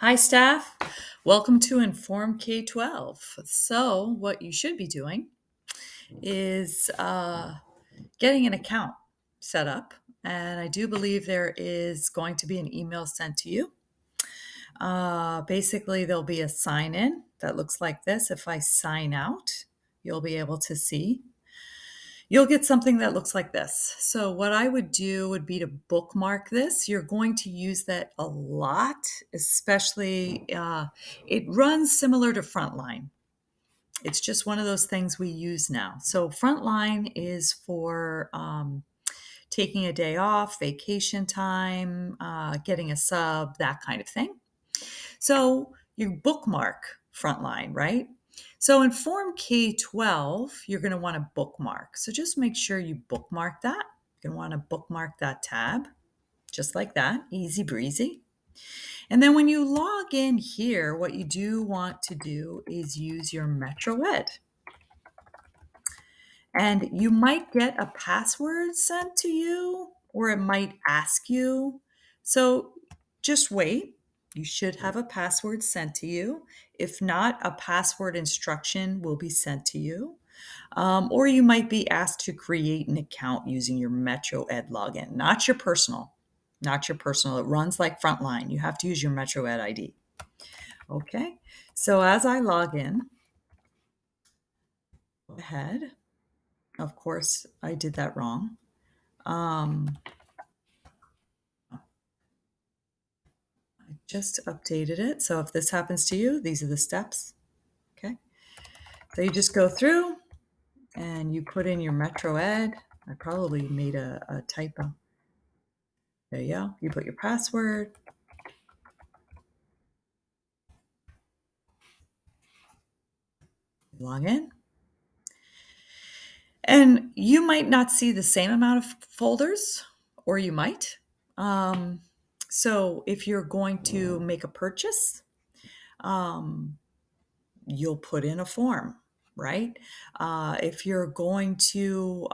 Hi, staff. Welcome to InformK-12. So, what you should be doing is getting an account set up. And I do believe there is going to be an email sent to you. Basically, there'll be a sign in that looks like this. If I sign out, you'll be able to see. You'll get something that looks like this. So what I would do would be to bookmark this. You're going to use that a lot, especially it runs similar to Frontline. It's just one of those things we use now. So Frontline is for taking a day off, vacation time, getting a sub, that kind of thing. So you bookmark Frontline, right? So in Form K12, you're going to want to bookmark. So just make sure you bookmark that. You're going to want to bookmark that tab, just like that, easy breezy. And then when you log in here, what you do want to do is use your MetroEd. And you might get a password sent to you, or it might ask you. So just wait. You should have a password sent to you. If not, a password instruction will be sent to you. Or you might be asked to create an account using your MetroEd login, not your personal. Not your personal. It runs like Frontline. You have to use your MetroEd ID. Okay. So as I log in, go ahead. Of course, I did that wrong. I just updated it. So if this happens to you, these are the steps. Okay. So you just go through and you put in your MetroEd. I probably made a typo. There you go. You put your password. Log in. And you might not see the same amount of folders, or you might. So if you're going to make a purchase, you'll put in a form, right? If you're going to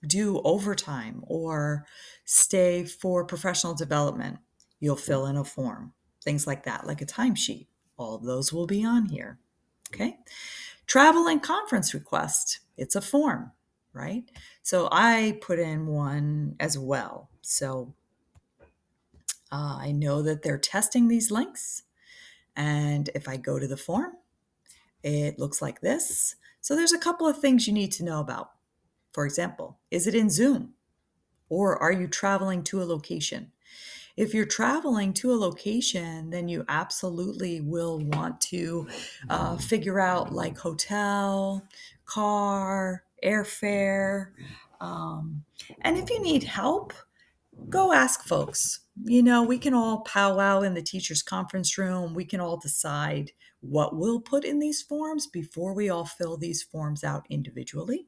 do overtime or stay for professional development, you'll fill in a form, things like that, like a timesheet. All of those will be on here. Okay. Travel and conference request, it's a form, right? So I put in one as well. So I know that they're testing these links. And if I go to the form, it looks like this. So there's a couple of things you need to know about. For example, is it in Zoom? Or are you traveling to a location? If you're traveling to a location, then you absolutely will want to figure out like hotel, car, airfare. And if you need help, go ask folks. You know, we can all powwow in the teacher's conference room. We can all decide what we'll put in these forms before we all fill these forms out individually.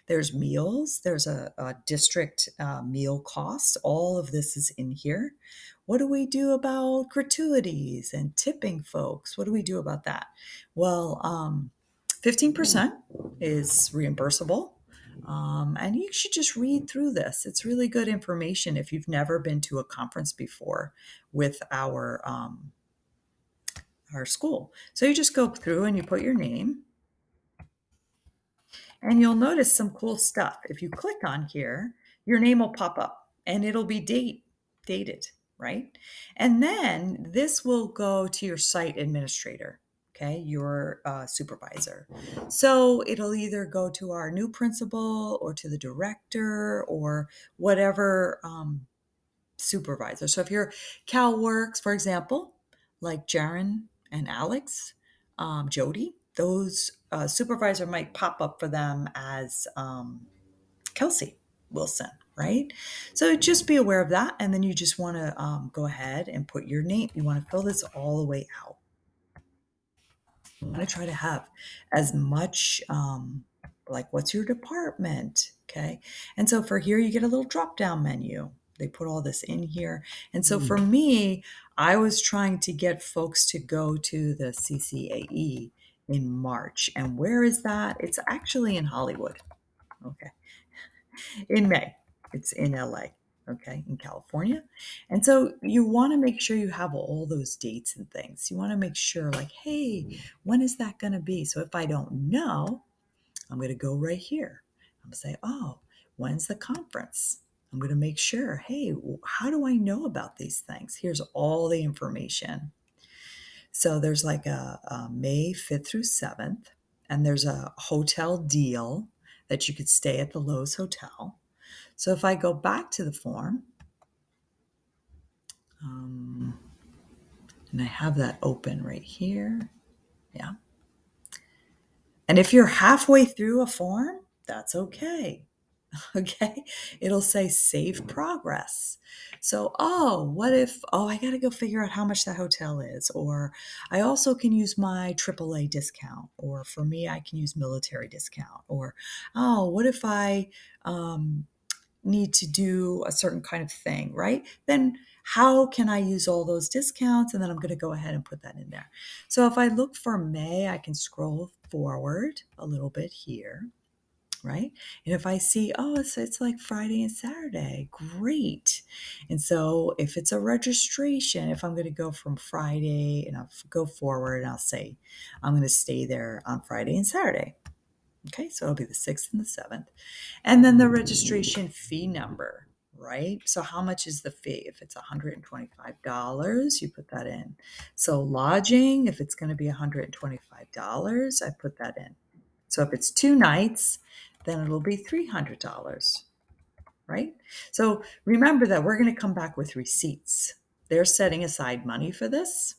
There's meals, there's a district meal cost. All of this is in here. What do we do about gratuities and tipping folks? What do we do about that? Well, 15% is reimbursable. And you should just read through this. It's really good information if you've never been to a conference before with our school. So you just go through and you put your name. And you'll notice some cool stuff. If you click on here, your name will pop up and it'll be dated, right? And then this will go to your site administrator, okay, your supervisor. So it'll either go to our new principal or to the director or whatever supervisor. So if you're CalWorks, for example, like Jaron and Alex, Jody, those supervisor might pop up for them as Kelsey Wilson, right? So just be aware of that. And then you just want to go ahead and put your name. You want to fill this all the way out. You want to try to have as much like what's your department, okay? And so for here, you get a little drop down menu. They put all this in here. And so for me, I was trying to get folks to go to the CCAE in March. And where is that? It's actually in Hollywood. Okay. In May. It's in LA. okay, in California. And so you want to make sure you have all those dates and things. You want to make sure, like, hey, when is that going to be? So if I don't know, I'm going to go right here. I'm going to say, oh, when's the conference? I'm going to make sure, hey, how do I know about these things? Here's all the information. So there's like a May 5th through 7th, and there's a hotel deal that you could stay at the Lowe's Hotel. So if I go back to the form, and I have that open right here. Yeah. And if you're halfway through a form, that's okay. Okay. It'll say save progress. So, what if, I got to go figure out how much that hotel is. Or I also can use my AAA discount. Or for me, I can use military discount. Or, what if I, need to do a certain kind of thing, right? Then how can I use all those discounts? And then I'm going to go ahead and put that in there. So if I look for May, I can scroll forward a little bit here, right? And if I see, it's like Friday and Saturday, great. And so if it's a registration, if I'm going to go from Friday and I'll go forward and I'll say, I'm going to stay there on Friday and Saturday. Okay, so it'll be the 6th and the 7th. And then the registration fee number, right? So how much is the fee? If it's $125, you put that in. So lodging, if it's going to be $125, I put that in. So if it's 2 nights, then it'll be $300, right? So remember that we're going to come back with receipts. They're setting aside money for this.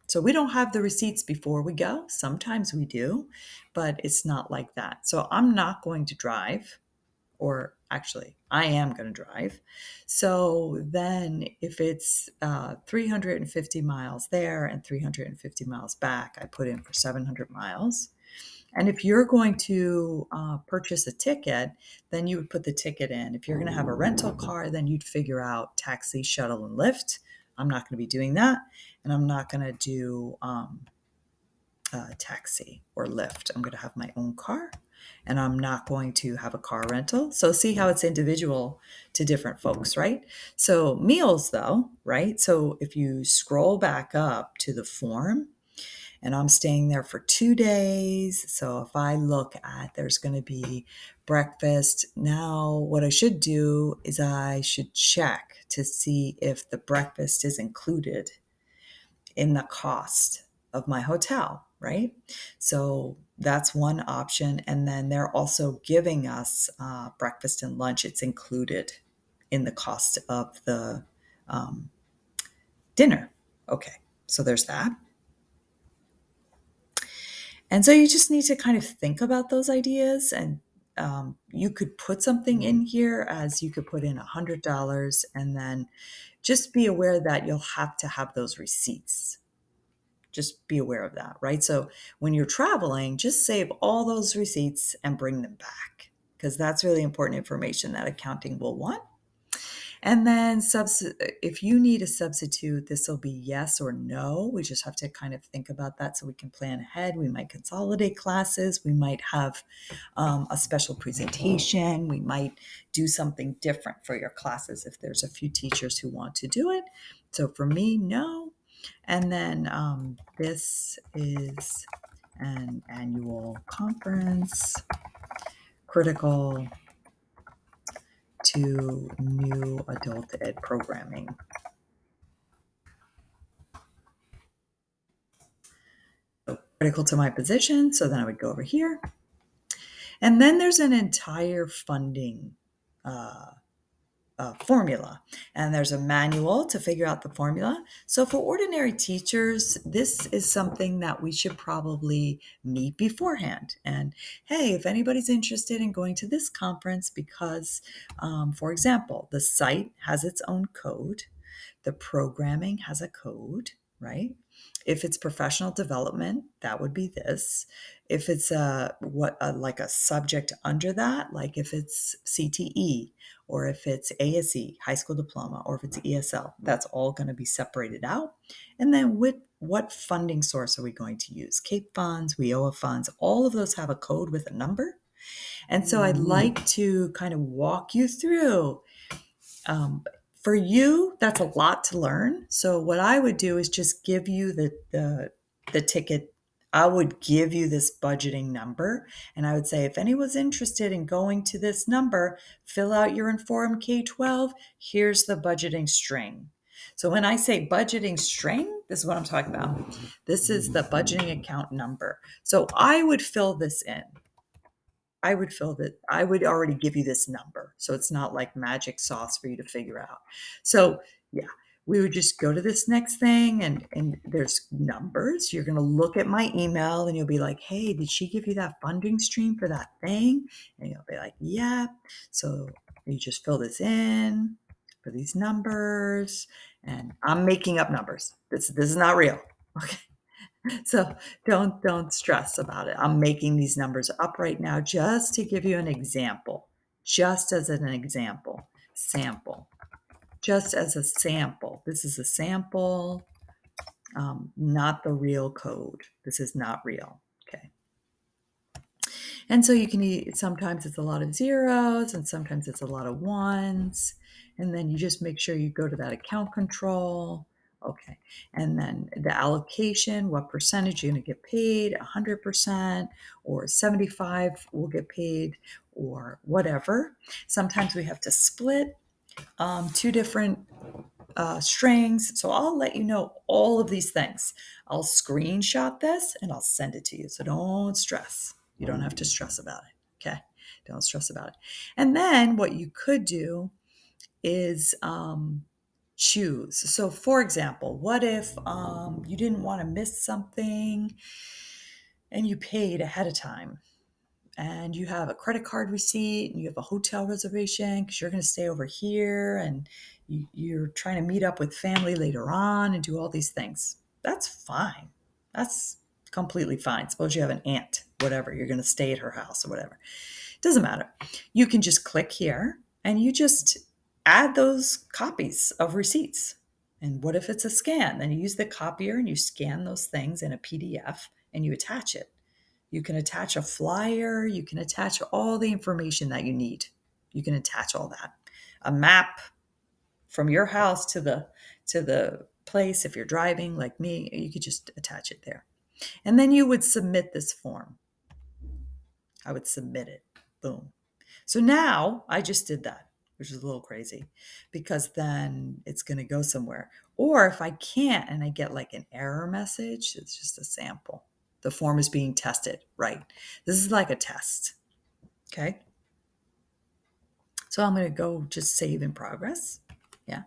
So we don't have the receipts before we go. Sometimes we do, but it's not like that. So I'm not going to drive, or actually, I am going to drive. So then if it's 350 miles there and 350 miles back, I put in for 700 miles. And if you're going to purchase a ticket, then you would put the ticket in. If you're going to have a rental car, then you'd figure out taxi, shuttle, and Lyft. I'm not going to be doing that. And I'm not going to do taxi or Lyft. I'm going to have my own car, and I'm not going to have a car rental. So see how it's individual to different folks, right? So meals though, right? So if you scroll back up to the form, and I'm staying there for 2 days. So if I look at, there's going to be breakfast. Now, what I should do is I should check to see if the breakfast is included in the cost of my hotel, right? So that's one option. And then they're also giving us breakfast and lunch. It's included in the cost of the dinner. Okay, so there's that. And so you just need to kind of think about those ideas, and you could put something in here, as you could put in $100, and then just be aware that you'll have to have those receipts. Just be aware of that, right? So when you're traveling, just save all those receipts and bring them back, because that's really important information that accounting will want. And then if you need a substitute, this will be yes or no. We just have to kind of think about that so we can plan ahead. We might consolidate classes. We might have a special presentation. We might do something different for your classes if there's a few teachers who want to do it. So for me, no. And then this is an annual conference critical to new adult ed programming. So critical to my position. So then I would go over here. And then there's an entire funding formula, and there's a manual to figure out the formula. So for ordinary teachers, this is something that we should probably meet beforehand. And hey, if anybody's interested in going to this conference, because for example, the site has its own code, the programming has a code, right? If it's professional development, that would be this. If it's like a subject under that, like if it's CTE, or if it's ASE, high school diploma, or if it's ESL, that's all going to be separated out. And then with what funding source are we going to use? CAPE funds, WIOA funds, all of those have a code with a number. And so I'd like to kind of walk you through For you, that's a lot to learn. So what I would do is just give you the ticket. I would give you this budgeting number, and I would say, if anyone's interested in going to this number, fill out your Inform K-12. Here's the budgeting string. So when I say budgeting string, this is what I'm talking about. This is the budgeting account number. So I would fill this in. I would fill that. I would already give you this number. So it's not like magic sauce for you to figure out. So yeah, we would just go to this next thing and there's numbers. You're going to look at my email and you'll be like, hey, did she give you that funding stream for that thing? And you'll be like, yeah. So you just fill this in for these numbers, and I'm making up numbers. This is not real. Okay. So don't stress about it. I'm making these numbers up right now just to give you an example, just as an example, sample, just as a sample. This is a sample, not the real code. This is not real. Okay. And so you can sometimes it's a lot of zeros and sometimes it's a lot of ones. And then you just make sure you go to that account control. Okay. And then the allocation, what percentage you're going to get paid, 100% or 75 will get paid or whatever. Sometimes we have to split two different strings. So I'll let you know all of these things. I'll screenshot this and I'll send it to you. So don't stress. You don't have to stress about it. Okay. Don't stress about it. And then what you could do is choose. So for example, what if you didn't want to miss something and you paid ahead of time? And you have a credit card receipt and you have a hotel reservation because you're going to stay over here and you're trying to meet up with family later on and do all these things. That's fine. That's completely fine. Suppose you have an aunt, whatever, you're going to stay at her house or whatever. It doesn't matter. You can just click here and you just add those copies of receipts. And what if it's a scan? Then you use the copier and you scan those things in a PDF and you attach it. You can attach a flyer. You can attach all the information that you need. You can attach all that. A map from your house to the place. If you're driving like me, you could just attach it there. And then you would submit this form. I would submit it. Boom. So now I just did that, which is a little crazy because then it's going to go somewhere. Or if I can't and I get like an error message, it's just a sample. The form is being tested, right? This is like a test, okay? So I'm going to go just save in progress, yeah?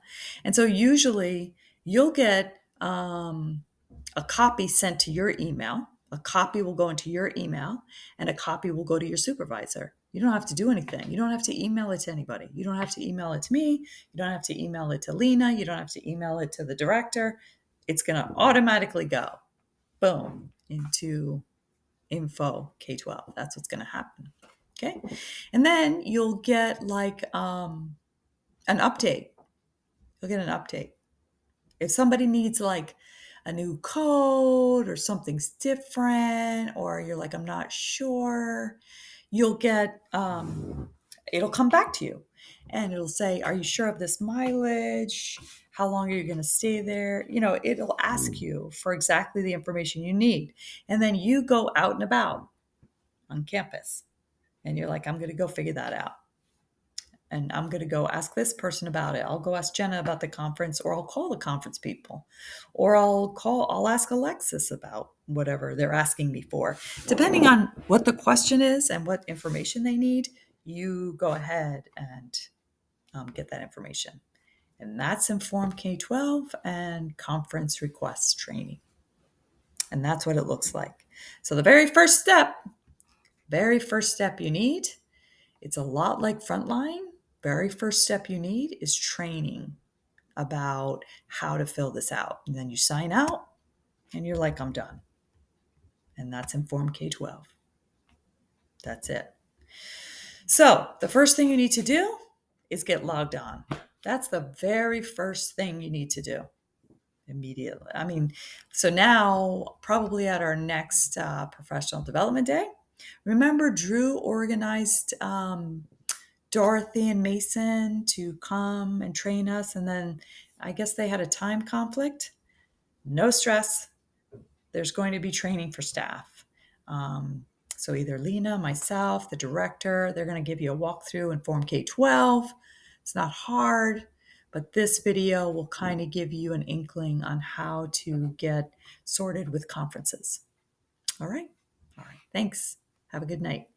And so usually you'll get a copy sent to your email. A copy will go into your email and a copy will go to your supervisor. You don't have to do anything. You don't have to email it to anybody. You don't have to email it to me. You don't have to email it to Lena. You don't have to email it to the director. It's going to automatically go, boom, into Info K-12. That's what's going to happen. Okay. And then you'll get like an update. You'll get an update. If somebody needs like a new code or something's different, or you're like, I'm not sure, you'll get, it'll come back to you and it'll say, are you sure of this mileage? How long are you going to stay there? You know, it'll ask you for exactly the information you need. And then you go out and about on campus and you're like, I'm going to go figure that out. And I'm going to go ask this person about it. I'll go ask Jenna about the conference, or I'll call the conference people, or I'll ask Alexis about whatever they're asking me for. Depending on what the question is and what information they need, you go ahead and get that information. And that's Inform K-12 and conference request training. And that's what it looks like. So the very first step you need, it's a lot like Frontline. Very first step you need is training about how to fill this out. And then you sign out and you're like, I'm done. And that's Inform K-12. That's it. So the first thing you need to do is get logged on. That's the very first thing you need to do immediately. I mean, so now probably at our next professional development day, remember Drew organized Dorothy and Mason to come and train us, and then I guess they had a time conflict. No stress. There's going to be training for staff. So either Lena, myself, the director, they're going to give you a walkthrough in InformK-12. It's not hard, but this video will kind of give you an inkling on how to get sorted with conferences. All right. Thanks. Have a good night.